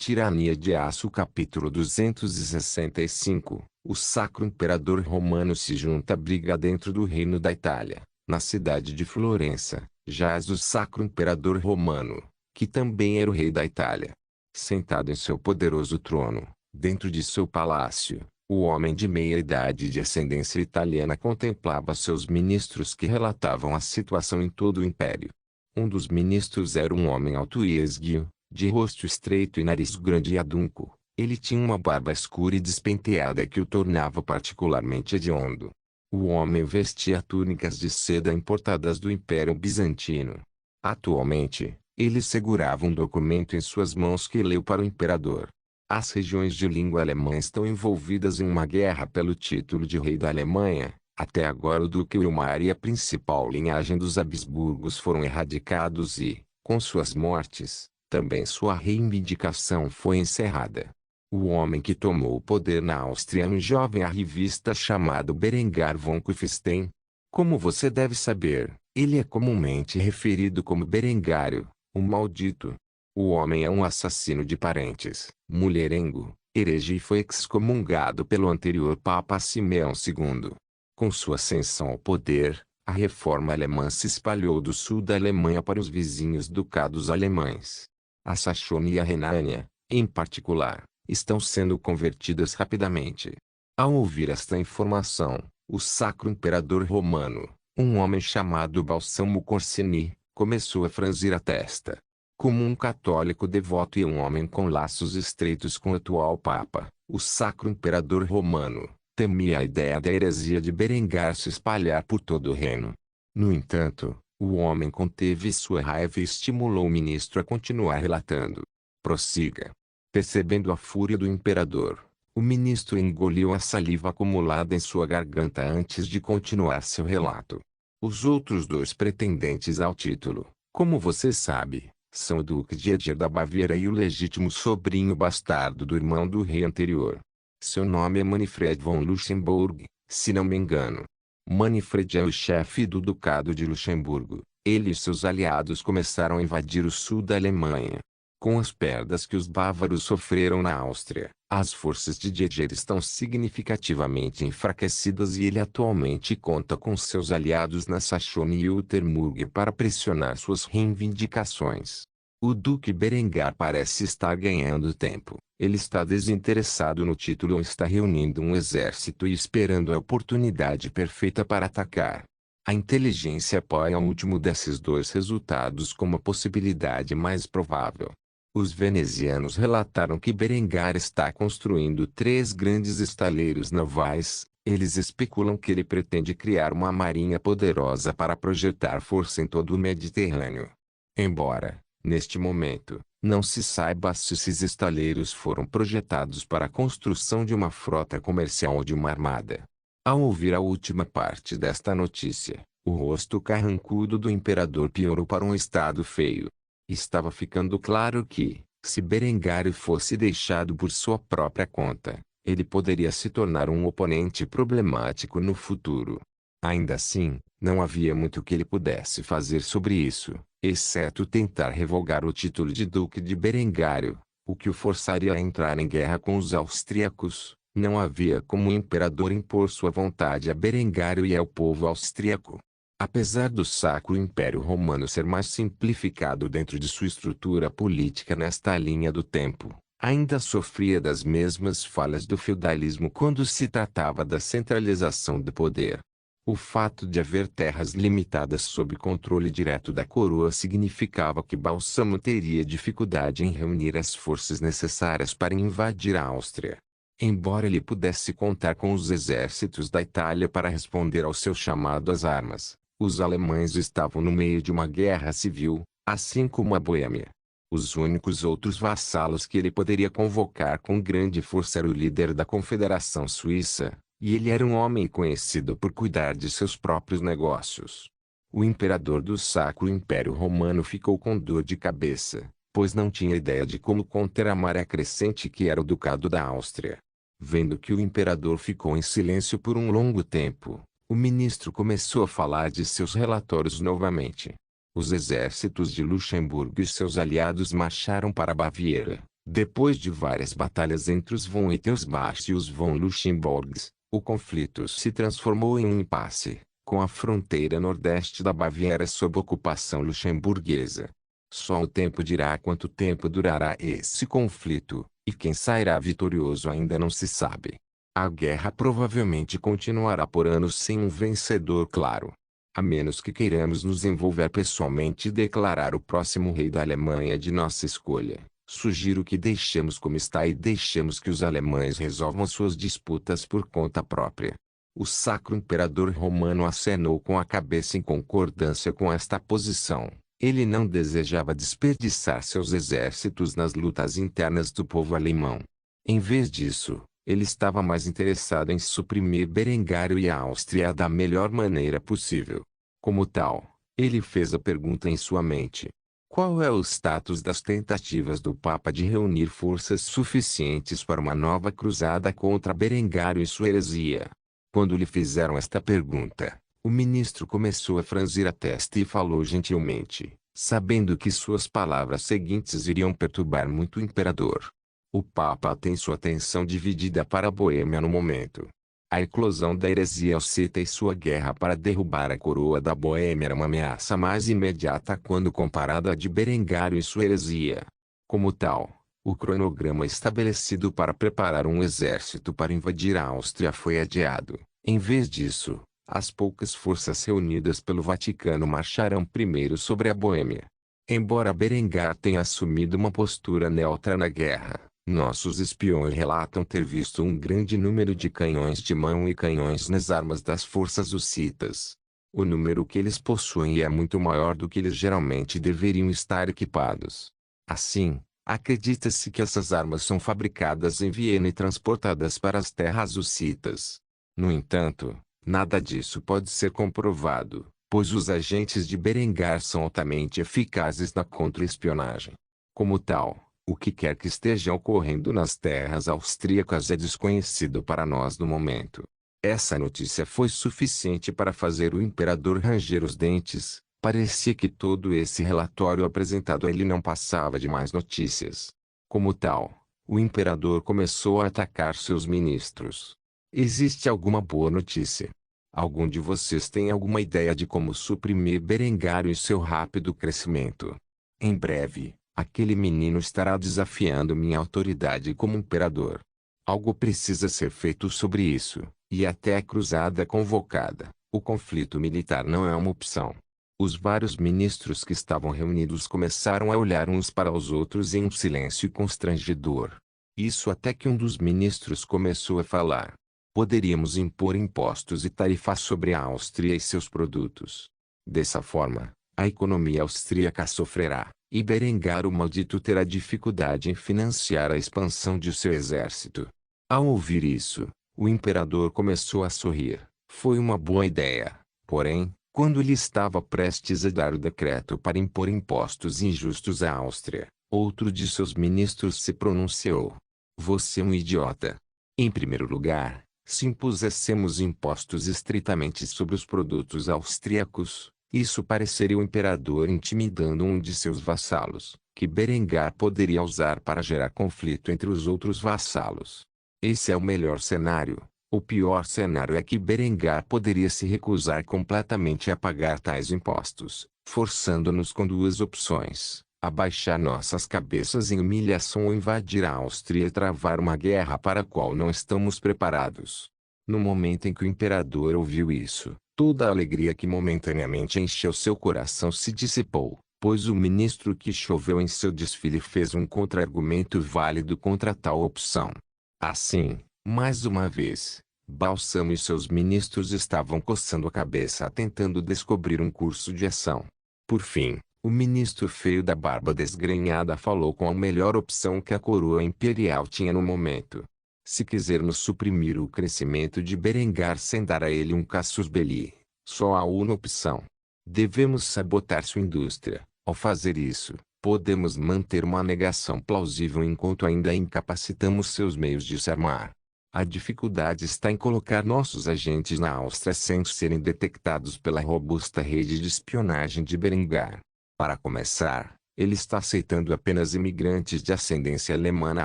Tirania de Aço capítulo 265. O Sacro Imperador Romano se junta à briga dentro do reino da Itália. Na cidade de Florença, jaz o Sacro Imperador Romano, que também era o rei da Itália. Sentado em seu poderoso trono, dentro de seu palácio, o homem de meia-idade de ascendência italiana contemplava seus ministros que relatavam a situação em todo o império. Um dos ministros era um homem alto e esguio, de rosto estreito e nariz grande e adunco. Ele tinha uma barba escura e despenteada que o tornava particularmente hediondo. O homem vestia túnicas de seda importadas do Império Bizantino. Atualmente, ele segurava um documento em suas mãos que leu para o imperador. As regiões de língua alemã estão envolvidas em uma guerra pelo título de rei da Alemanha. Até agora o Duque Wilmar e a principal linhagem dos Habsburgos foram erradicados e, com suas mortes, também sua reivindicação foi encerrada. O homem que tomou o poder na Áustria é um jovem arrivista chamado Berengar von Kufstein. Como você deve saber, ele é comumente referido como Berengário, o Maldito. O homem é um assassino de parentes, mulherengo, herege e foi excomungado pelo anterior Papa Simeão II. Com sua ascensão ao poder, a reforma alemã se espalhou do sul da Alemanha para os vizinhos ducados alemães. A Saxônia e a Renânia, em particular, estão sendo convertidas rapidamente. Ao ouvir esta informação, o Sacro Imperador Romano, um homem chamado Balsamo Corsini, começou a franzir a testa. Como um católico devoto e um homem com laços estreitos com o atual Papa, o Sacro Imperador Romano temia a ideia da heresia de Berengar se espalhar por todo o reino. No entanto, o homem conteve sua raiva e estimulou o ministro a continuar relatando. Prossiga. Percebendo a fúria do imperador, o ministro engoliu a saliva acumulada em sua garganta antes de continuar seu relato. Os outros dois pretendentes ao título, como você sabe, são o Duque de Eger da Baviera e o legítimo sobrinho bastardo do irmão do rei anterior. Seu nome é Manfred von Luxemburg, se não me engano. Manfred é o chefe do Ducado de Luxemburgo. Ele e seus aliados começaram a invadir o sul da Alemanha. Com as perdas que os bávaros sofreram na Áustria, as forças de Eger estão significativamente enfraquecidas e ele atualmente conta com seus aliados na Saxônia e Utermurg para pressionar suas reivindicações. O Duque Berengar parece estar ganhando tempo. Ele está desinteressado no título ou está reunindo um exército e esperando a oportunidade perfeita para atacar. A inteligência apoia o último desses dois resultados como a possibilidade mais provável. Os venezianos relataram que Berengar está construindo 3 grandes estaleiros navais. Eles especulam que ele pretende criar uma marinha poderosa para projetar força em todo o Mediterrâneo. Embora, neste momento, não se saiba se esses estaleiros foram projetados para a construção de uma frota comercial ou de uma armada. Ao ouvir a última parte desta notícia, o rosto carrancudo do imperador piorou para um estado feio. Estava ficando claro que, se Berengário fosse deixado por sua própria conta, ele poderia se tornar um oponente problemático no futuro. Ainda assim, não havia muito que ele pudesse fazer sobre isso, exceto tentar revogar o título de Duque de Berengário, o que o forçaria a entrar em guerra com os austríacos. Não havia como o imperador impor sua vontade a Berengário e ao povo austríaco. Apesar do Sacro Império Romano ser mais simplificado dentro de sua estrutura política nesta linha do tempo, ainda sofria das mesmas falhas do feudalismo quando se tratava da centralização do poder. O fato de haver terras limitadas sob controle direto da coroa significava que Balsamo teria dificuldade em reunir as forças necessárias para invadir a Áustria. Embora ele pudesse contar com os exércitos da Itália para responder ao seu chamado às armas, os alemães estavam no meio de uma guerra civil, assim como a Boêmia. Os únicos outros vassalos que ele poderia convocar com grande força era o líder da Confederação Suíça, e ele era um homem conhecido por cuidar de seus próprios negócios. O imperador do Sacro Império Romano ficou com dor de cabeça, pois não tinha ideia de como conter a maré crescente que era o Ducado da Áustria. Vendo que o imperador ficou em silêncio por um longo tempo, o ministro começou a falar de seus relatórios novamente. Os exércitos de Luxemburgo e seus aliados marcharam para a Baviera, Depois de várias batalhas entre os von Wittelsbach e os von Luxemburgs, o conflito se transformou em um impasse, com a fronteira nordeste da Baviera sob ocupação luxemburguesa. Só o tempo dirá quanto tempo durará esse conflito, e quem sairá vitorioso ainda não se sabe. A guerra provavelmente continuará por anos sem um vencedor claro. A menos que queiramos nos envolver pessoalmente e declarar o próximo rei da Alemanha de nossa escolha, sugiro que deixemos como está e deixemos que os alemães resolvam suas disputas por conta própria. O Sacro Imperador Romano acenou com a cabeça em concordância com esta posição. Ele não desejava desperdiçar seus exércitos nas lutas internas do povo alemão. Em vez disso, ele estava mais interessado em suprimir Berengário e a Áustria da melhor maneira possível. Como tal, ele fez a pergunta em sua mente: qual é o status das tentativas do Papa de reunir forças suficientes para uma nova cruzada contra Berengário e sua heresia? Quando lhe fizeram esta pergunta, o ministro começou a franzir a testa e falou gentilmente, sabendo que suas palavras seguintes iriam perturbar muito o imperador. O Papa tem sua atenção dividida para a Boêmia no momento. A eclosão da heresia alceta e sua guerra para derrubar a coroa da Boêmia era uma ameaça mais imediata quando comparada à de Berengário e sua heresia. Como tal, o cronograma estabelecido para preparar um exército para invadir a Áustria foi adiado. Em vez disso, as poucas forças reunidas pelo Vaticano marcharão primeiro sobre a Boêmia. Embora Berengar tenha assumido uma postura neutra na guerra, nossos espiões relatam ter visto um grande número de canhões de mão e canhões nas armas das forças hussitas. O número que eles possuem é muito maior do que eles geralmente deveriam estar equipados. Assim, acredita-se que essas armas são fabricadas em Viena e transportadas para as terras hussitas. No entanto, nada disso pode ser comprovado, pois os agentes de Berengar são altamente eficazes na contra-espionagem. Como tal, o que quer que esteja ocorrendo nas terras austríacas é desconhecido para nós no momento. Essa notícia foi suficiente para fazer o imperador ranger os dentes. Parecia que todo esse relatório apresentado a ele não passava de mais notícias. Como tal, o imperador começou a atacar seus ministros. Existe alguma boa notícia? Algum de vocês tem alguma ideia de como suprimir Berengário e seu rápido crescimento? Em breve, aquele menino estará desafiando minha autoridade como imperador. Algo precisa ser feito sobre isso, e até a cruzada convocada, o conflito militar não é uma opção. Os vários ministros que estavam reunidos começaram a olhar uns para os outros em um silêncio constrangedor. Isso até que um dos ministros começou a falar. Poderíamos impor impostos e tarifas sobre a Áustria e seus produtos. Dessa forma, a economia austríaca sofrerá, e Berengar o Maldito terá dificuldade em financiar a expansão de seu exército. Ao ouvir isso, o imperador começou a sorrir. Foi uma boa ideia. Porém, quando ele estava prestes a dar o decreto para impor impostos injustos à Áustria, outro de seus ministros se pronunciou. Você é um idiota. Em primeiro lugar, se impusessemos impostos estritamente sobre os produtos austríacos, isso pareceria o imperador intimidando um de seus vassalos, que Berengar poderia usar para gerar conflito entre os outros vassalos. Esse é o melhor cenário. O pior cenário é que Berengar poderia se recusar completamente a pagar tais impostos, forçando-nos com duas opções: abaixar nossas cabeças em humilhação ou invadir a Áustria e travar uma guerra para a qual não estamos preparados. No momento em que o imperador ouviu isso, toda a alegria que momentaneamente encheu seu coração se dissipou, pois o ministro que choveu em seu desfile fez um contra-argumento válido contra tal opção. Assim, mais uma vez, Balsamo e seus ministros estavam coçando a cabeça tentando descobrir um curso de ação. Por fim, o ministro feio da barba desgrenhada falou com a melhor opção que a coroa imperial tinha no momento. Se quisermos suprimir o crescimento de Berengar sem dar a ele um casus belli, só há uma opção. Devemos sabotar sua indústria. Ao fazer isso, podemos manter uma negação plausível enquanto ainda incapacitamos seus meios de se armar. A dificuldade está em colocar nossos agentes na Áustria sem serem detectados pela robusta rede de espionagem de Berengar. Para começar, Ele está aceitando apenas imigrantes de ascendência alemã na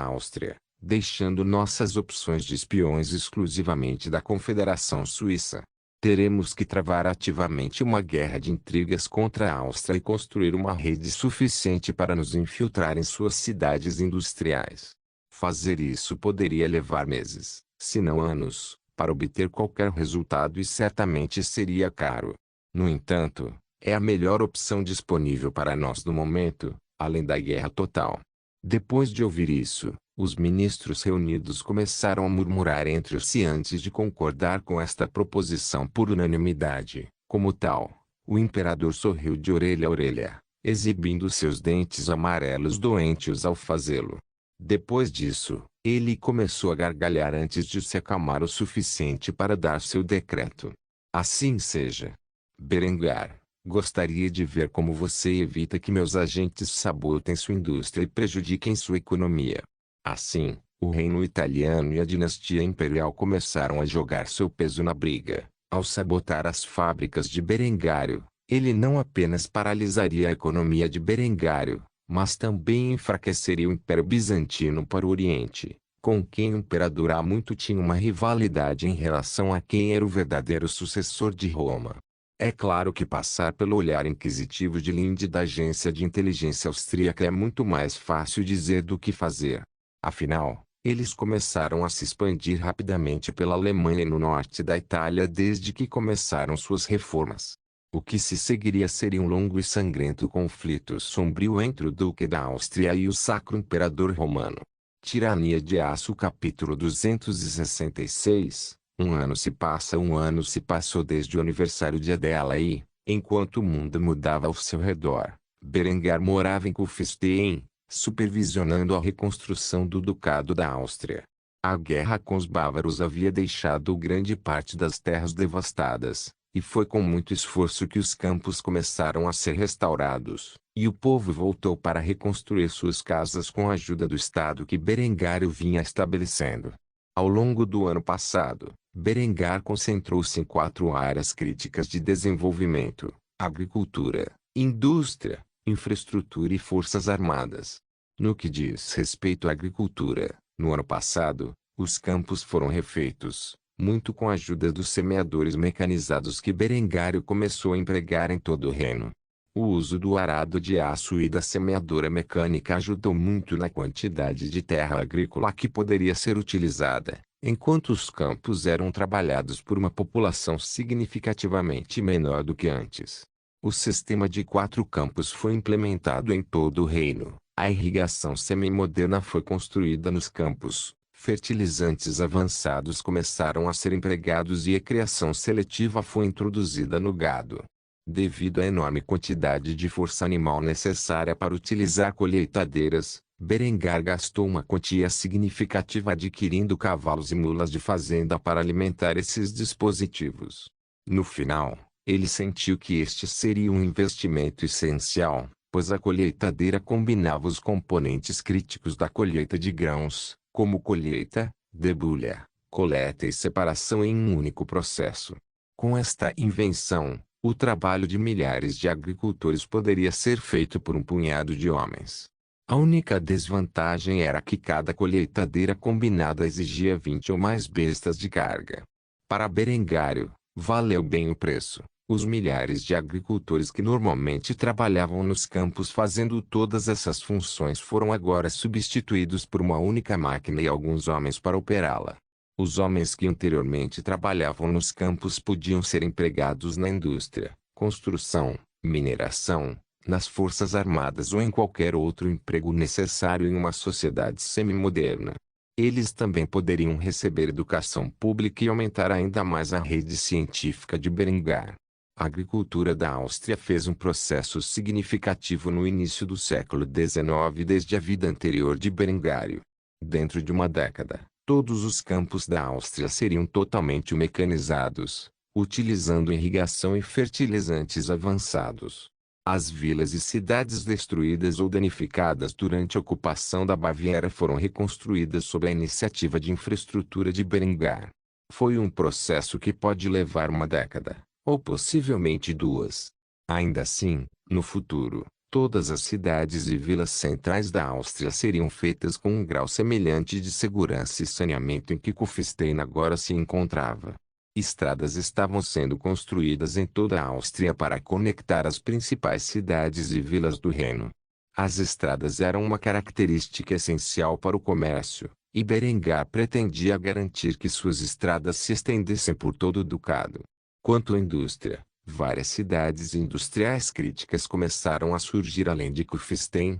Áustria, deixando nossas opções de espiões exclusivamente da Confederação Suíça. Teremos que travar ativamente uma guerra de intrigas contra a Áustria e construir uma rede suficiente para nos infiltrar em suas cidades industriais. Fazer isso poderia levar meses, se não anos, para obter qualquer resultado e certamente seria caro. No entanto, é a melhor opção disponível para nós no momento, além da guerra total. Depois de ouvir isso, os ministros reunidos começaram a murmurar entre si antes de concordar com esta proposição por unanimidade. Como tal, o imperador sorriu de orelha a orelha, exibindo seus dentes amarelos doentes ao fazê-lo. Depois disso, ele começou a gargalhar antes de se acalmar o suficiente para dar seu decreto. Assim seja. Berengar, gostaria de ver como você evita que meus agentes sabotem sua indústria e prejudiquem sua economia. Assim, o reino italiano e a dinastia imperial começaram a jogar seu peso na briga. Ao sabotar as fábricas de Berengário, ele não apenas paralisaria a economia de Berengário, mas também enfraqueceria o Império Bizantino para o Oriente, com quem o imperador há muito tinha uma rivalidade em relação a quem era o verdadeiro sucessor de Roma. É claro que passar pelo olhar inquisitivo de Linde da agência de inteligência austríaca é muito mais fácil dizer do que fazer. Afinal, eles começaram a se expandir rapidamente pela Alemanha e no norte da Itália desde que começaram suas reformas. O que se seguiria seria um longo e sangrento conflito sombrio entre o Duque da Áustria e o Sacro Imperador Romano. Tirania de Aço capítulo 266. Um ano se passou desde o aniversário de Adela e, enquanto o mundo mudava ao seu redor, Berengar morava em Kufstein, supervisionando a reconstrução do Ducado da Áustria. A guerra com os bávaros havia deixado grande parte das terras devastadas, e foi com muito esforço que os campos começaram a ser restaurados, e o povo voltou para reconstruir suas casas com a ajuda do Estado que Berengário vinha estabelecendo. Ao longo do ano passado, Berengar concentrou-se em 4 áreas críticas de desenvolvimento: agricultura, indústria, infraestrutura e forças armadas. No que diz respeito à agricultura, no ano passado, os campos foram refeitos, muito com a ajuda dos semeadores mecanizados que Berengário começou a empregar em todo o reino. O uso do arado de aço e da semeadora mecânica ajudou muito na quantidade de terra agrícola que poderia ser utilizada, enquanto os campos eram trabalhados por uma população significativamente menor do que antes. O sistema de 4 campos foi implementado em todo o reino. A irrigação semi-moderna foi construída nos campos. Fertilizantes avançados começaram a ser empregados e a criação seletiva foi introduzida no gado. Devido à enorme quantidade de força animal necessária para utilizar colheitadeiras, Berengar gastou uma quantia significativa adquirindo cavalos e mulas de fazenda para alimentar esses dispositivos. No final, ele sentiu que este seria um investimento essencial, pois a colheitadeira combinava os componentes críticos da colheita de grãos, como colheita, debulha, coleta e separação em um único processo. Com esta invenção, o trabalho de milhares de agricultores poderia ser feito por um punhado de homens. A única desvantagem era que cada colheitadeira combinada exigia 20 ou mais bestas de carga. Para Berengário, valeu bem o preço. Os milhares de agricultores que normalmente trabalhavam nos campos fazendo todas essas funções foram agora substituídos por uma única máquina e alguns homens para operá-la. Os homens que anteriormente trabalhavam nos campos podiam ser empregados na indústria, construção, mineração, nas forças armadas ou em qualquer outro emprego necessário em uma sociedade semi-moderna. Eles também poderiam receber educação pública e aumentar ainda mais a rede científica de Berengar. A agricultura da Áustria fez um processo significativo no início do século XIX desde a vida anterior de Berengário. Dentro de uma década, todos os campos da Áustria seriam totalmente mecanizados, utilizando irrigação e fertilizantes avançados. As vilas e cidades destruídas ou danificadas durante a ocupação da Baviera foram reconstruídas sob a iniciativa de infraestrutura de Berengar. Foi um processo que pode levar uma década, ou possivelmente 2. Ainda assim, no futuro, Todas as cidades e vilas centrais da Áustria seriam feitas com um grau semelhante de segurança e saneamento em que Kufstein agora se encontrava. Estradas estavam sendo construídas em toda a Áustria para conectar as principais cidades e vilas do reino. As estradas eram uma característica essencial para o comércio, e Berengar pretendia garantir que suas estradas se estendessem por todo o ducado. Quanto à indústria, várias cidades industriais críticas começaram a surgir além de Kufstein.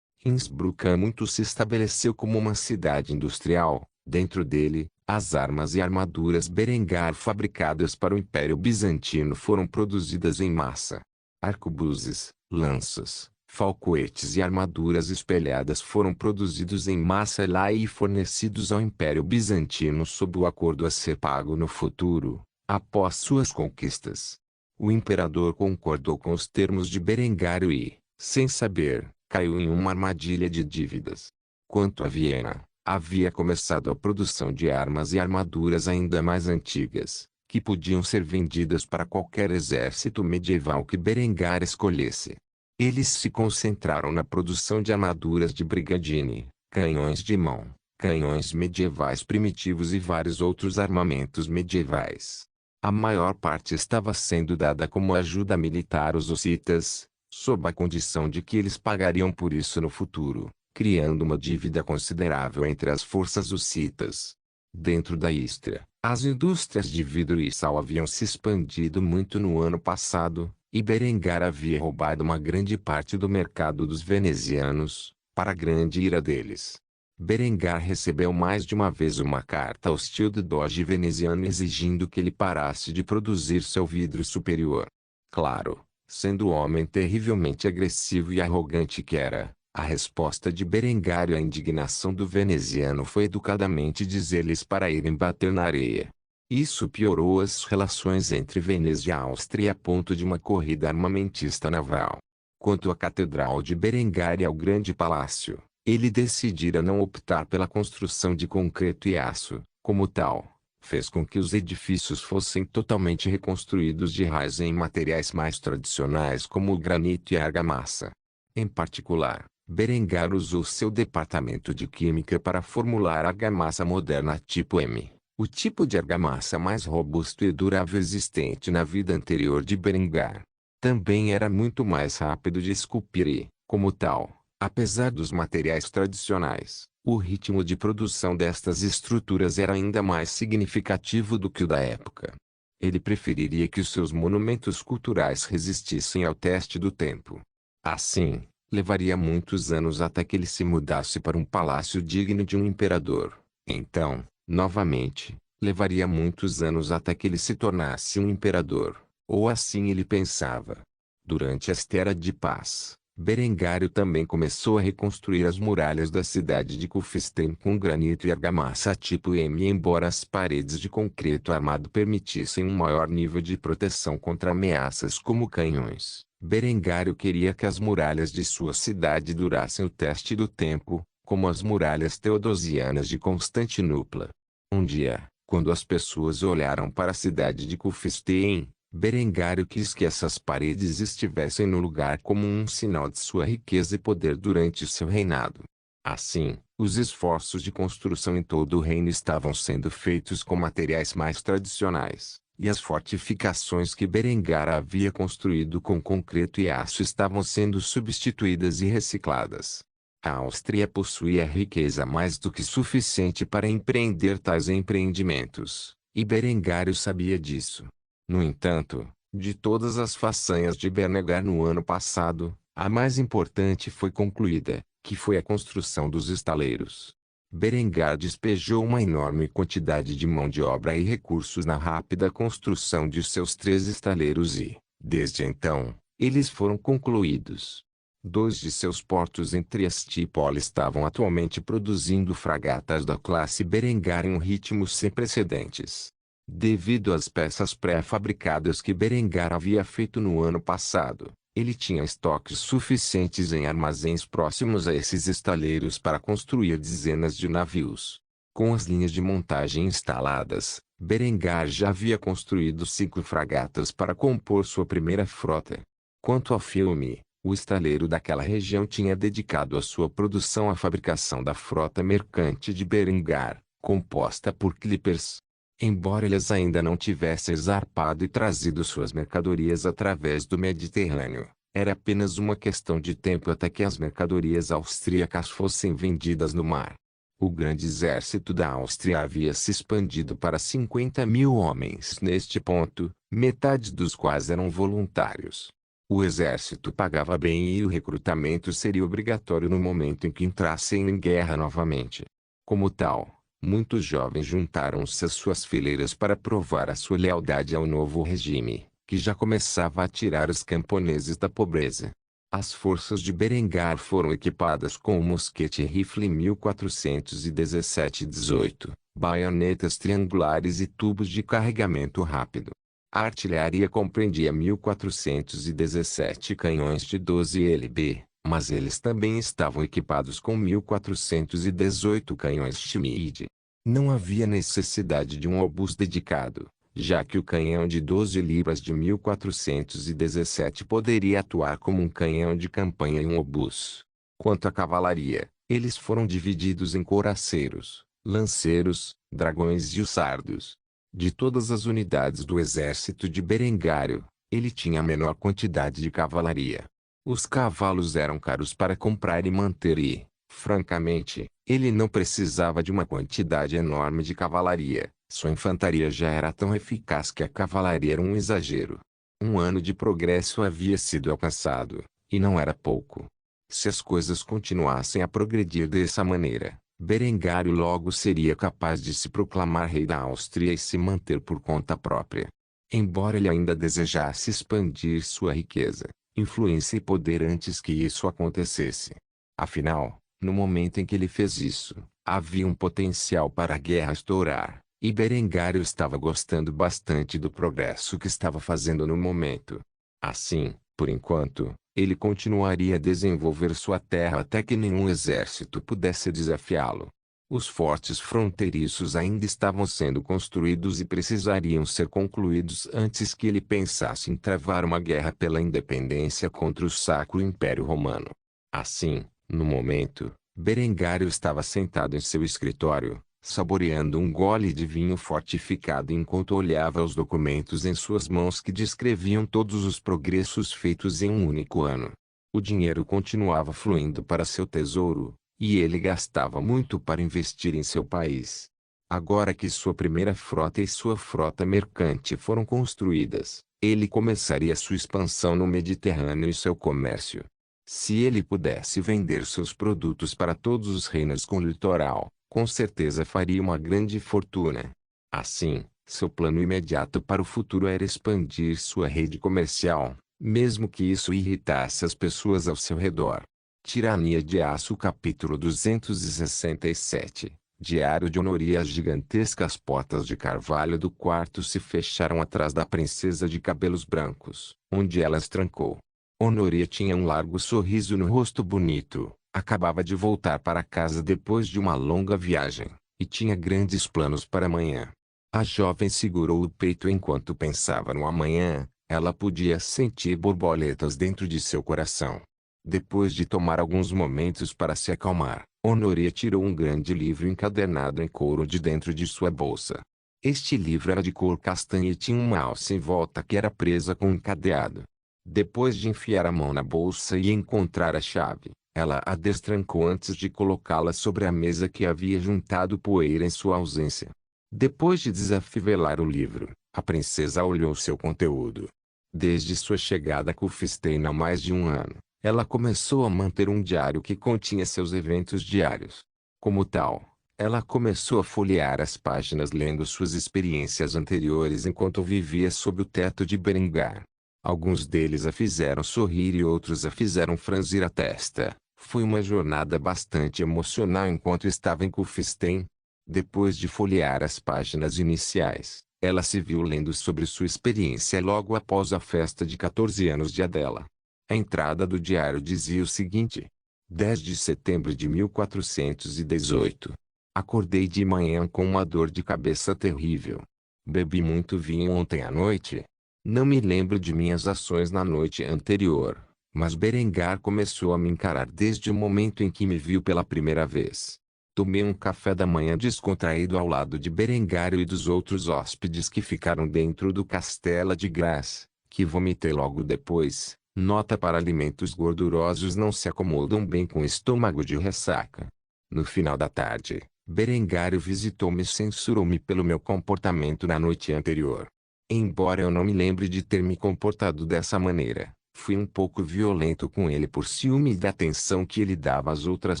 Innsbruck muito se estabeleceu como uma cidade industrial. Dentro dele, as armas e armaduras Berengar fabricadas para o Império Bizantino foram produzidas em massa. Arquebuses, lanças, falcoetes e armaduras espelhadas foram produzidos em massa lá e fornecidos ao Império Bizantino sob o acordo a ser pago no futuro, após suas conquistas. O imperador concordou com os termos de Berengário e, sem saber, caiu em uma armadilha de dívidas. Quanto a Viena, havia começado a produção de armas e armaduras ainda mais antigas, que podiam ser vendidas para qualquer exército medieval que Berengar escolhesse. Eles se concentraram na produção de armaduras de brigadine, canhões de mão, canhões medievais primitivos e vários outros armamentos medievais. A maior parte estava sendo dada como ajuda militar aos hussitas, sob a condição de que eles pagariam por isso no futuro, criando uma dívida considerável entre as forças hussitas. Dentro da Istria, as indústrias de vidro e sal haviam se expandido muito no ano passado, e Berengar havia roubado uma grande parte do mercado dos venezianos, para a grande ira deles. Berengar recebeu mais de uma vez uma carta hostil do doge veneziano exigindo que ele parasse de produzir seu vidro superior. Claro, sendo o homem terrivelmente agressivo e arrogante que era, a resposta de Berengar à indignação do veneziano foi educadamente dizer-lhes para irem bater na areia. Isso piorou as relações entre Veneza e Áustria a ponto de uma corrida armamentista naval. Quanto à catedral de Berengar e ao grande palácio, ele decidira não optar pela construção de concreto e aço, como tal, fez com que os edifícios fossem totalmente reconstruídos de raiz em materiais mais tradicionais como o granito e a argamassa. Em particular, Berengar usou seu departamento de química para formular a argamassa moderna tipo M, o tipo de argamassa mais robusto e durável existente na vida anterior de Berengar. Também era muito mais rápido de esculpir e, como tal, apesar dos materiais tradicionais, o ritmo de produção destas estruturas era ainda mais significativo do que o da época. Ele preferiria que os seus monumentos culturais resistissem ao teste do tempo. Assim, levaria muitos anos até que ele se mudasse para um palácio digno de um imperador. Então, novamente, levaria muitos anos até que ele se tornasse um imperador, ou assim ele pensava. Durante esta era de paz, Berengário também começou a reconstruir as muralhas da cidade de Kufstein com granito e argamassa tipo M. Embora as paredes de concreto armado permitissem um maior nível de proteção contra ameaças como canhões, Berengário queria que as muralhas de sua cidade durassem o teste do tempo, como as muralhas teodosianas de Constantinopla. Um dia, quando as pessoas olharam para a cidade de Kufstein, Berengário quis que essas paredes estivessem no lugar como um sinal de sua riqueza e poder durante seu reinado. Assim, os esforços de construção em todo o reino estavam sendo feitos com materiais mais tradicionais, e as fortificações que Berengar havia construído com concreto e aço estavam sendo substituídas e recicladas. A Áustria possuía riqueza mais do que suficiente para empreender tais empreendimentos, e Berengário sabia disso. No entanto, de todas as façanhas de Berengar no ano passado, a mais importante foi concluída, que foi a construção dos estaleiros. Berengar despejou uma enorme quantidade de mão de obra e recursos na rápida construção de seus 3 estaleiros e, desde então, eles foram concluídos. 2 de seus portos em Trieste estavam atualmente produzindo fragatas da classe Berengar em um ritmo sem precedentes. Devido às peças pré-fabricadas que Berengar havia feito no ano passado, ele tinha estoques suficientes em armazéns próximos a esses estaleiros para construir dezenas de navios. Com as linhas de montagem instaladas, Berengar já havia construído 5 fragatas para compor sua primeira frota. Quanto ao filme, O estaleiro daquela região tinha dedicado a sua produção à fabricação da frota mercante de Berengar, composta por clippers. Embora eles ainda não tivessem zarpado e trazido suas mercadorias através do Mediterrâneo, era apenas uma questão de tempo até que as mercadorias austríacas fossem vendidas no mar. O grande exército da Áustria havia se expandido para 50.000 homens neste ponto, metade dos quais eram voluntários. O exército pagava bem e o recrutamento seria obrigatório no momento em que entrassem em guerra novamente. Como tal, muitos jovens juntaram-se às suas fileiras para provar a sua lealdade ao novo regime, que já começava a tirar os camponeses da pobreza. As forças de Berengar foram equipadas com o mosquete rifle 1417-18, baionetas triangulares e tubos de carregamento rápido. A artilharia compreendia 1417 canhões de 12 lb, mas eles também estavam equipados com 1418 canhões Schmidt. Não havia necessidade de um obus dedicado, já que o canhão de 12 libras de 1417 poderia atuar como um canhão de campanha em um obus. Quanto à cavalaria, eles foram divididos em couraceiros, lanceiros, dragões e hussardos. De todas as unidades do exército de Berengário, ele tinha a menor quantidade de cavalaria. Os cavalos eram caros para comprar e manter e, francamente, ele não precisava de uma quantidade enorme de cavalaria. Sua infantaria já era tão eficaz que a cavalaria era um exagero. Um ano de progresso havia sido alcançado, e não era pouco. Se as coisas continuassem a progredir dessa maneira, Berengário logo seria capaz de se proclamar rei da Áustria e se manter por conta própria. Embora ele ainda desejasse expandir sua riqueza, influência e poder antes que isso acontecesse. Afinal, no momento em que ele fez isso, havia um potencial para a guerra estourar, e Berengário estava gostando bastante do progresso que estava fazendo no momento. Assim, por enquanto, ele continuaria a desenvolver sua terra até que nenhum exército pudesse desafiá-lo. Os fortes fronteiriços ainda estavam sendo construídos e precisariam ser concluídos antes que ele pensasse em travar uma guerra pela independência contra o Sacro Império Romano. Assim, no momento, Berengário estava sentado em seu escritório, saboreando um gole de vinho fortificado enquanto olhava os documentos em suas mãos que descreviam todos os progressos feitos em um único ano. O dinheiro continuava fluindo para seu tesouro, e ele gastava muito para investir em seu país. Agora que sua primeira frota e sua frota mercante foram construídas, ele começaria sua expansão no Mediterrâneo e seu comércio. Se ele pudesse vender seus produtos para todos os reinos com o litoral, com certeza faria uma grande fortuna. Assim, seu plano imediato para o futuro era expandir sua rede comercial, mesmo que isso irritasse as pessoas ao seu redor. Tirania de Aço capítulo 267. Diário de Honoria. As gigantescas portas de carvalho do quarto se fecharam atrás da princesa de cabelos brancos, onde ela as trancou. Honoria tinha um largo sorriso no rosto bonito, acabava de voltar para casa depois de uma longa viagem, e tinha grandes planos para amanhã. A jovem segurou o peito enquanto pensava no amanhã, ela podia sentir borboletas dentro de seu coração. Depois de tomar alguns momentos para se acalmar, Honoria tirou um grande livro encadernado em couro de dentro de sua bolsa. Este livro era de cor castanha e tinha uma alça em volta que era presa com um cadeado. Depois de enfiar a mão na bolsa e encontrar a chave, ela a destrancou antes de colocá-la sobre a mesa que havia juntado poeira em sua ausência. Depois de desafivelar o livro, a princesa olhou seu conteúdo. Desde sua chegada a Kufstein há mais de um ano, ela começou a manter um diário que continha seus eventos diários. Como tal, ela começou a folhear as páginas lendo suas experiências anteriores enquanto vivia sob o teto de Berengar. Alguns deles a fizeram sorrir e outros a fizeram franzir a testa. Foi uma jornada bastante emocional enquanto estava em Kufstein. Depois de folhear as páginas iniciais, ela se viu lendo sobre sua experiência logo após a festa de 14 anos de Adela. A entrada do diário dizia o seguinte: 10 de setembro de 1418. Acordei de manhã com uma dor de cabeça terrível. Bebi muito vinho ontem à noite. Não me lembro de minhas ações na noite anterior, Mas Berengar começou a me encarar desde o momento em que me viu pela primeira vez. Tomei um café da manhã descontraído ao lado de Berengário e dos outros hóspedes que ficaram dentro do Castelo de Graça, que vomitei logo depois. Nota para alimentos gordurosos não se acomodam bem com o estômago de ressaca. No final da tarde, Berengário visitou-me e censurou-me pelo meu comportamento na noite anterior. Embora eu não me lembre de ter me comportado dessa maneira, fui um pouco violento com ele por ciúme da atenção que ele dava às outras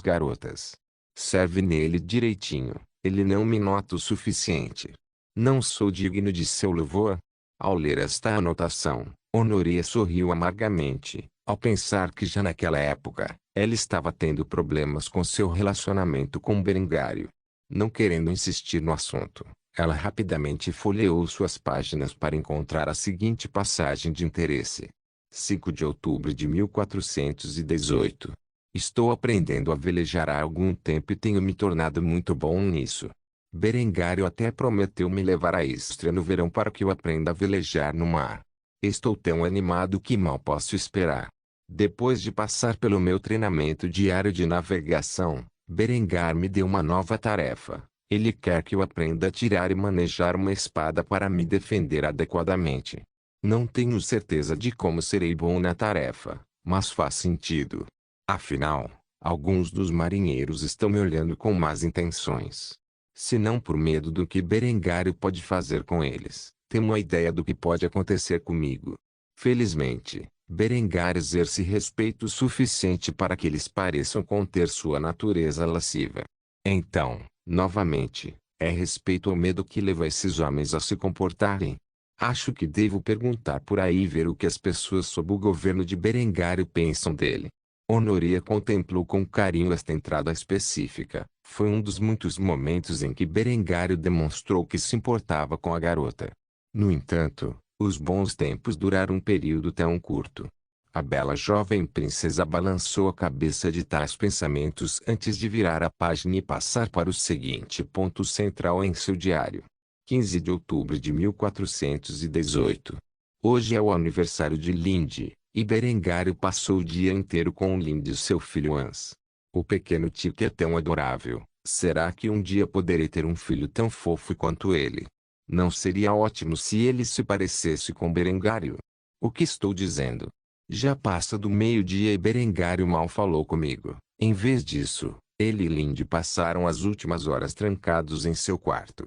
garotas. Serve nele direitinho, ele não me nota o suficiente. Não sou digno de seu louvor? Ao ler esta anotação, Honoria sorriu amargamente, ao pensar que já naquela época, ela estava tendo problemas com seu relacionamento com Berengário. Não querendo insistir no assunto, ela rapidamente folheou suas páginas para encontrar a seguinte passagem de interesse. 5 de outubro de 1418. Estou aprendendo a velejar há algum tempo e tenho me tornado muito bom nisso. Berengário até prometeu me levar à Istria no verão para que eu aprenda a velejar no mar. Estou tão animado que mal posso esperar. Depois de passar pelo meu treinamento diário de navegação, Berengar me deu uma nova tarefa. Ele quer que eu aprenda a tirar e manejar uma espada para me defender adequadamente. Não tenho certeza de como serei bom na tarefa, mas faz sentido. Afinal, alguns dos marinheiros estão me olhando com más intenções. Se não por medo do que Berengário pode fazer com eles, tenho uma ideia do que pode acontecer comigo. Felizmente, Berengar exerce respeito suficiente para que eles pareçam conter sua natureza lasciva. Então, novamente, é respeito ou medo que leva esses homens a se comportarem? Acho que devo perguntar por aí e ver o que as pessoas sob o governo de Berengário pensam dele. Honoria contemplou com carinho esta entrada específica. Foi um dos muitos momentos em que Berengário demonstrou que se importava com a garota. No entanto, os bons tempos duraram um período tão curto. A bela jovem princesa balançou a cabeça de tais pensamentos antes de virar a página e passar para o seguinte ponto central em seu diário. 15 de outubro de 1418. Hoje é o aniversário de Linde, e Berengário passou o dia inteiro com Linde e seu filho Hans. O pequeno Tique é tão adorável. Será que um dia poderei ter um filho tão fofo quanto ele? Não seria ótimo se ele se parecesse com Berengário? O que estou dizendo? Já passa do meio-dia e Berengário mal falou comigo. Em vez disso, ele e Linde passaram as últimas horas trancados em seu quarto.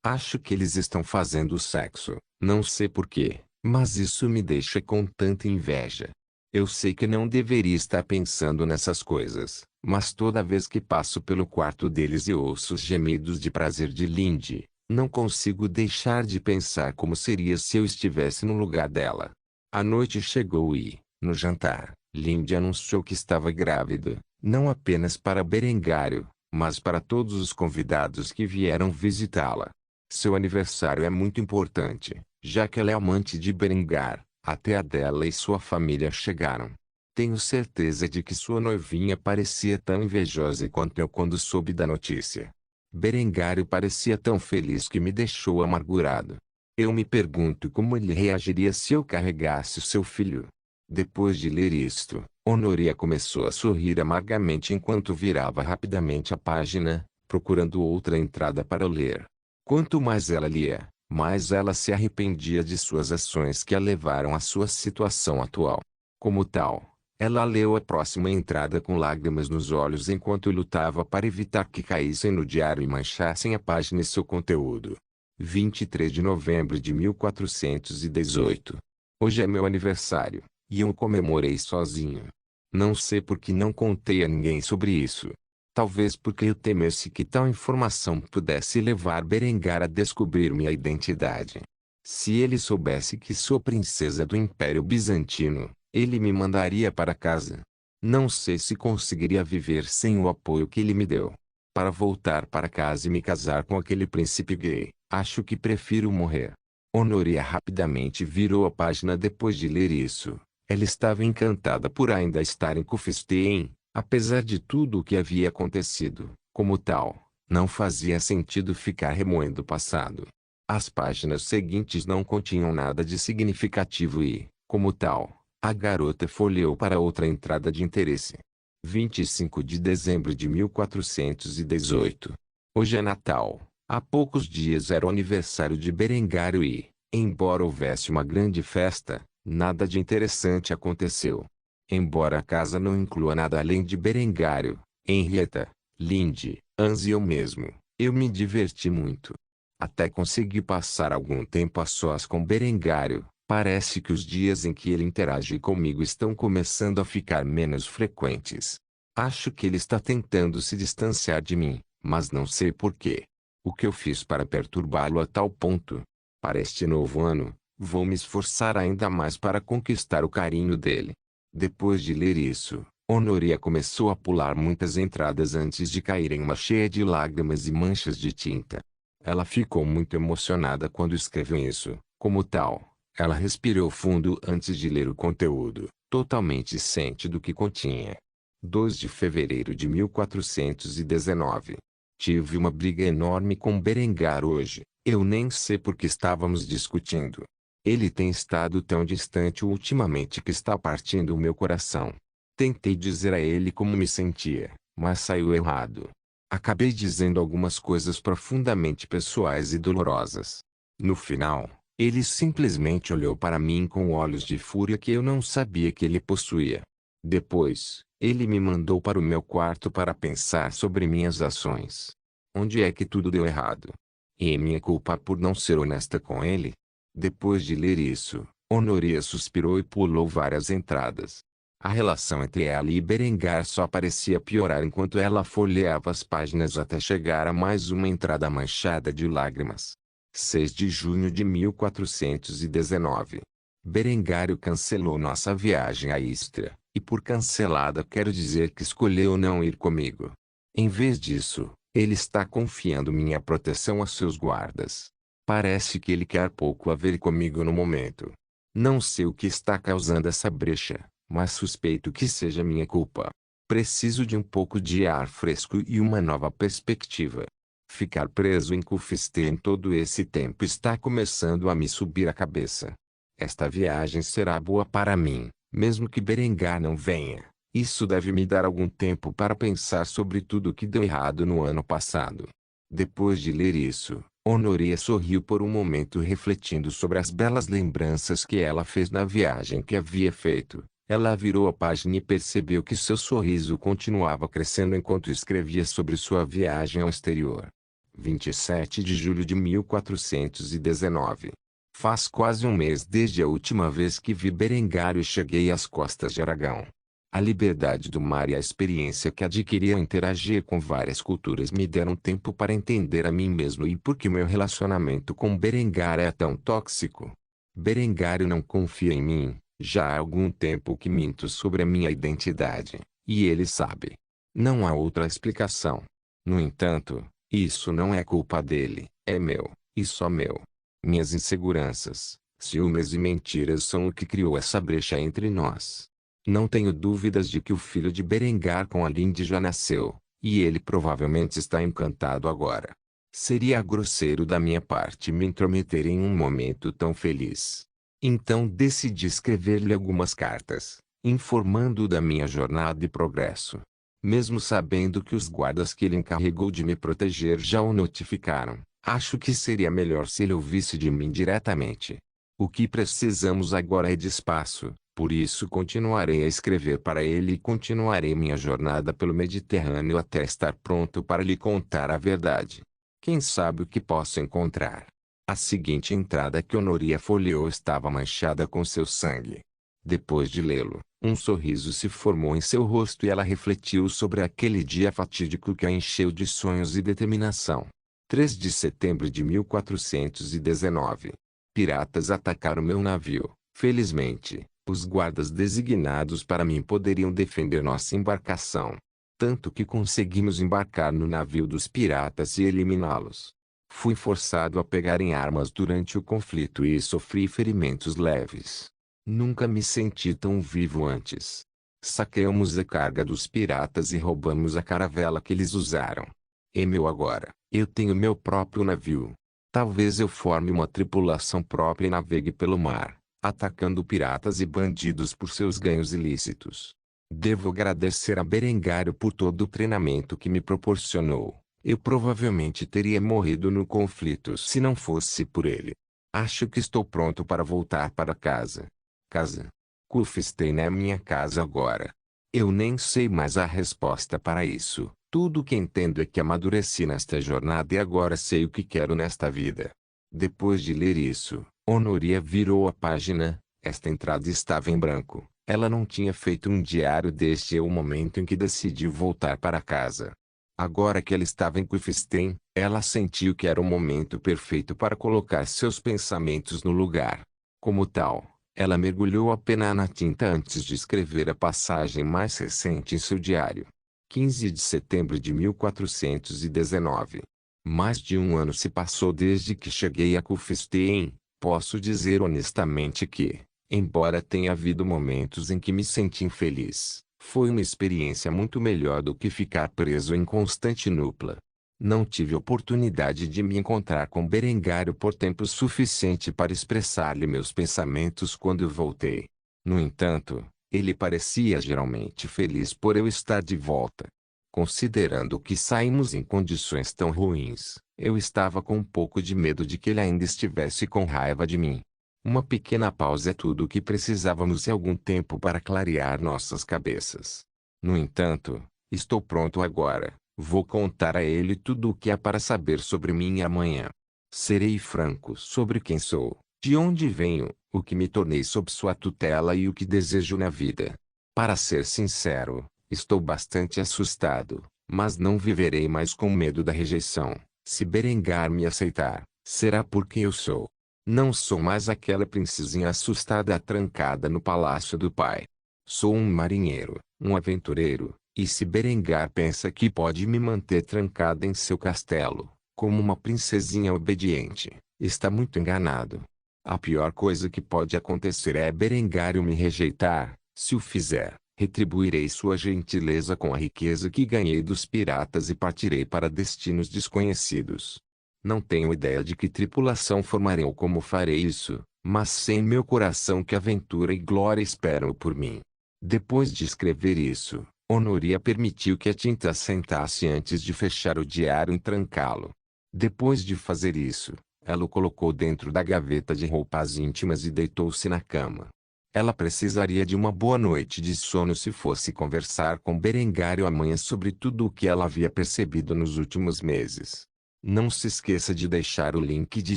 Acho que eles estão fazendo sexo, não sei porquê, mas isso me deixa com tanta inveja. Eu sei que não deveria estar pensando nessas coisas, mas toda vez que passo pelo quarto deles e ouço os gemidos de prazer de Linde, não consigo deixar de pensar como seria se eu estivesse no lugar dela. A noite chegou e, no jantar, Linde anunciou que estava grávida, não apenas para Berengário, mas para todos os convidados que vieram visitá-la. Seu aniversário é muito importante, já que ela é amante de Berengar. Até a dela e sua família chegaram. Tenho certeza de que sua noivinha parecia tão invejosa quanto eu quando soube da notícia. Berengário parecia tão feliz que me deixou amargurado. Eu me pergunto como ele reagiria se eu carregasse seu filho. Depois de ler isto, Honoria começou a sorrir amargamente enquanto virava rapidamente a página, procurando outra entrada para ler. Quanto mais ela lia, mais ela se arrependia de suas ações que a levaram à sua situação atual. Como tal, ela leu a próxima entrada com lágrimas nos olhos enquanto lutava para evitar que caíssem no diário e manchassem a página e seu conteúdo. 23 de novembro de 1418. Hoje é meu aniversário, e eu o comemorei sozinho. Não sei por que não contei a ninguém sobre isso. Talvez porque eu temesse que tal informação pudesse levar Berengar a descobrir minha identidade. Se ele soubesse que sou princesa do Império Bizantino, ele me mandaria para casa. Não sei se conseguiria viver sem o apoio que ele me deu. Para voltar para casa e me casar com aquele príncipe gay, acho que prefiro morrer. Honoria rapidamente virou a página depois de ler isso. Ela estava encantada por ainda estar em Kufstein. Apesar de tudo o que havia acontecido, como tal, não fazia sentido ficar remoendo o passado. As páginas seguintes não continham nada de significativo e, como tal, A garota folheou para outra entrada de interesse. 25 de dezembro de 1418. Hoje é Natal. Há poucos dias era o aniversário de Berengário e, embora houvesse uma grande festa, nada de interessante aconteceu. Embora a casa não inclua nada além de Berengário, Henrietta, Lindy, Hans e eu mesmo, eu me diverti muito. Até consegui passar algum tempo a sós com Berengário. Parece que os dias em que ele interage comigo estão começando a ficar menos frequentes. Acho que ele está tentando se distanciar de mim, mas não sei por quê. O que eu fiz para perturbá-lo a tal ponto? Para este novo ano, vou me esforçar ainda mais para conquistar o carinho dele. Depois de ler isso, Honoria começou a pular muitas entradas antes de cair em uma cheia de lágrimas e manchas de tinta. Ela ficou muito emocionada quando escreveu isso, como tal. Ela respirou fundo antes de ler o conteúdo, totalmente ciente do que continha. 2 de fevereiro de 1419. Tive uma briga enorme com Berengar hoje. Eu nem sei por que estávamos discutindo. Ele tem estado tão distante ultimamente que está partindo o meu coração. Tentei dizer a ele como me sentia, mas saiu errado. Acabei dizendo algumas coisas profundamente pessoais e dolorosas. No final, ele simplesmente olhou para mim com olhos de fúria que eu não sabia que ele possuía. Depois, ele me mandou para o meu quarto para pensar sobre minhas ações. Onde é que tudo deu errado? E é minha culpa por não ser honesta com ele? Depois de ler isso, Honoria suspirou e pulou várias entradas. A relação entre ela e Berengar só parecia piorar enquanto ela folheava as páginas até chegar a mais uma entrada manchada de lágrimas. 6 de junho de 1419. Berengário cancelou nossa viagem à Istria, e por cancelada quero dizer que escolheu não ir comigo. Em vez disso, ele está confiando minha proteção a seus guardas. Parece que ele quer pouco a ver comigo no momento. Não sei o que está causando essa brecha, mas suspeito que seja minha culpa. Preciso de um pouco de ar fresco e uma nova perspectiva. Ficar preso em Kufstein todo esse tempo está começando a me subir a cabeça. Esta viagem será boa para mim, mesmo que Berengar não venha. Isso deve me dar algum tempo para pensar sobre tudo o que deu errado no ano passado. Depois de ler isso, Honoria sorriu por um momento refletindo sobre as belas lembranças que ela fez na viagem que havia feito. Ela virou a página e percebeu que seu sorriso continuava crescendo enquanto escrevia sobre sua viagem ao exterior. 27 de julho de 1419. Faz quase um mês desde a última vez que vi Berengário e cheguei às costas de Aragão. A liberdade do mar e a experiência que adquiri ao interagir com várias culturas me deram tempo para entender a mim mesmo e por que meu relacionamento com Berengar é tão tóxico. Berengário não confia em mim, já há algum tempo que minto sobre a minha identidade, e ele sabe. Não há outra explicação. No entanto, isso não é culpa dele, é meu, e só meu. Minhas inseguranças, ciúmes e mentiras são o que criou essa brecha entre nós. Não tenho dúvidas de que o filho de Berengar com a Lindy já nasceu, e ele provavelmente está encantado agora. Seria grosseiro da minha parte me intrometer em um momento tão feliz. Então decidi escrever-lhe algumas cartas, informando-o da minha jornada e progresso. Mesmo sabendo que os guardas que ele encarregou de me proteger já o notificaram, acho que seria melhor se ele ouvisse de mim diretamente. O que precisamos agora é de espaço, por isso continuarei a escrever para ele e continuarei minha jornada pelo Mediterrâneo até estar pronto para lhe contar a verdade. Quem sabe o que posso encontrar? A seguinte entrada que Honoria folheou estava manchada com seu sangue. Depois de lê-lo, um sorriso se formou em seu rosto e ela refletiu sobre aquele dia fatídico que a encheu de sonhos e determinação. 3 de setembro de 1419. Piratas atacaram meu navio. Felizmente, os guardas designados para mim poderiam defender nossa embarcação. Tanto que conseguimos embarcar no navio dos piratas e eliminá-los. Fui forçado a pegar em armas durante o conflito e sofri ferimentos leves. Nunca me senti tão vivo antes. Saqueamos a carga dos piratas e roubamos a caravela que eles usaram. É meu agora. Eu tenho meu próprio navio. Talvez eu forme uma tripulação própria e navegue pelo mar. atacando piratas e bandidos por seus ganhos ilícitos. Devo agradecer a Berengário por todo o treinamento que me proporcionou. Eu provavelmente teria morrido no conflito se não fosse por ele. Acho que estou pronto para voltar para casa. Casa. Kufstein é minha casa agora. Eu nem sei mais a resposta para isso. Tudo o que entendo é que amadureci nesta jornada e agora sei o que quero nesta vida. Depois de ler isso, Honoria virou a página. Esta entrada estava em branco. Ela não tinha feito um diário desde o momento em que decidiu voltar para casa. Agora que ela estava em Kufstein, ela sentiu que era o momento perfeito para colocar seus pensamentos no lugar. Como tal, ela mergulhou a pena na tinta antes de escrever a passagem mais recente em seu diário. 15 de setembro de 1419. Mais de um ano se passou desde que cheguei a Kufstein. Posso dizer honestamente que, embora tenha havido momentos em que me senti infeliz, foi uma experiência muito melhor do que ficar preso em Constantinopla. Não tive oportunidade de me encontrar com Berengário por tempo suficiente para expressar-lhe meus pensamentos quando eu voltei. No entanto, ele parecia geralmente feliz por eu estar de volta. Considerando que saímos em condições tão ruins, eu estava com um pouco de medo de que ele ainda estivesse com raiva de mim. Uma pequena pausa é tudo o que precisávamos e algum tempo para clarear nossas cabeças. No entanto, estou pronto agora. Vou contar a ele tudo o que há para saber sobre mim amanhã. Serei franco sobre quem sou, de onde venho, o que me tornei sob sua tutela e o que desejo na vida. Para ser sincero, estou bastante assustado, mas não viverei mais com medo da rejeição. Se Berengar me aceitar, será porque eu sou. Não sou mais aquela princesinha assustada trancada no palácio do pai. Sou um marinheiro, um aventureiro, e se Berengar pensa que pode me manter trancada em seu castelo, como uma princesinha obediente, está muito enganado. A pior coisa que pode acontecer é Berengário me rejeitar. Se o fizer, retribuirei sua gentileza com a riqueza que ganhei dos piratas e partirei para destinos desconhecidos. Não tenho ideia de que tripulação formarei ou como farei isso, mas sei em meu coração que aventura e glória esperam por mim. Depois de escrever isso, Honoria permitiu que a tinta assentasse antes de fechar o diário e trancá-lo. Depois de fazer isso, ela o colocou dentro da gaveta de roupas íntimas e deitou-se na cama. Ela precisaria de uma boa noite de sono se fosse conversar com Berengário amanhã sobre tudo o que ela havia percebido nos últimos meses. Não se esqueça de deixar o link de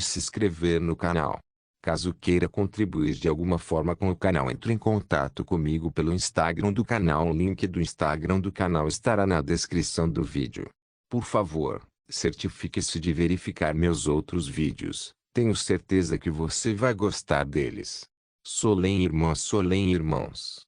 se inscrever no canal. Caso queira contribuir de alguma forma com o canal, entre em contato comigo pelo Instagram do canal. O link do Instagram do canal estará na descrição do vídeo. Por favor, certifique-se de verificar meus outros vídeos. Tenho certeza que você vai gostar deles. Solém irmãos.